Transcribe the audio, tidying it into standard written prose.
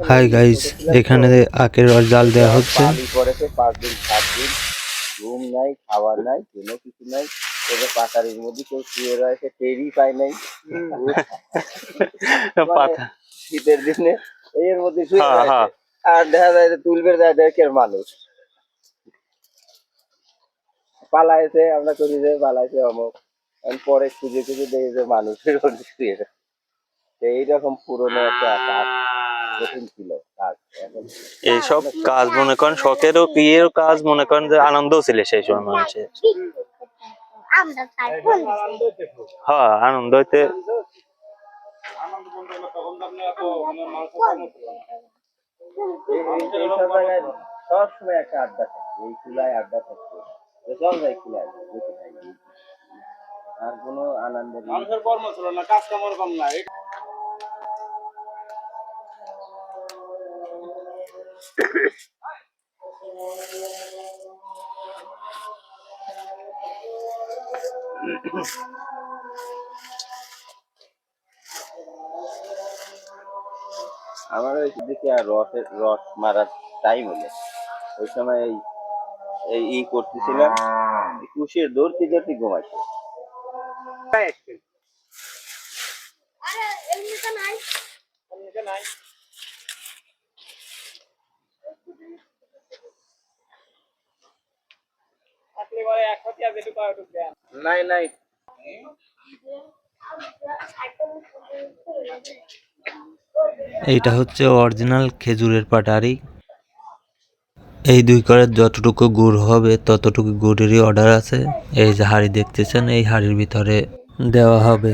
Hi guys, এখানে আখের রস জাল দেওয়া হচ্ছে। পালি পড়েছে 5 দিন 7 দিন, ঘুম নাই, খাওয়া নাই, কোনো কিছু নাই। এবার পাতারির মধ্যে কেউ শুয়ে রয়েছে, টেরই পায় নাই। পাতা শীতের দিনে এর মধ্যে শুয়ে রয়েছে, আর দেখা যায় যে তুলবে যায় দেখে মানুষ পালাইছে। আমরা করি যে পালাইছে অমুক, পরে খুঁজে খুঁজে দেখি যে মানুষের মধ্যে শুয়ে রয়েছে। এইরকম পুরনো একটা কাজ কঠিন ছিল কাজ। এখন এইসব কাজ মনে করেন শখেরও প্রিয়ের কাজ, মনে করেন যে আনন্দও ছিল সেই সময় মানুষের। হ্যাঁ, আনন্দ হইতে সবসময় একটা আড্ডা থাকে, এই চুলায় আড্ডা থাকতো, সব যায় চুলায় বসে থাকি। আর কোনো আনন্দের মানুষের কর্ম ছিল না, কাজ কামের কম নাই। আমার ওই দিকে আর রস মারার টাইম হলো, ওই সময় এই করতেছিলাম, কুশির ধরতে ধরতে ঘুমাইছে। নাই নাই, এইটা হচ্ছে অরিজিনাল খেজুরের পাটারি। এই 2 করের যতটুকু গুড় হবে ততটুকু গুড়েরই অর্ডার আছে। এই যে হাঁড়ি দেখতেছেন, এই হাঁড়ির ভিতরে দেওয়া হবে।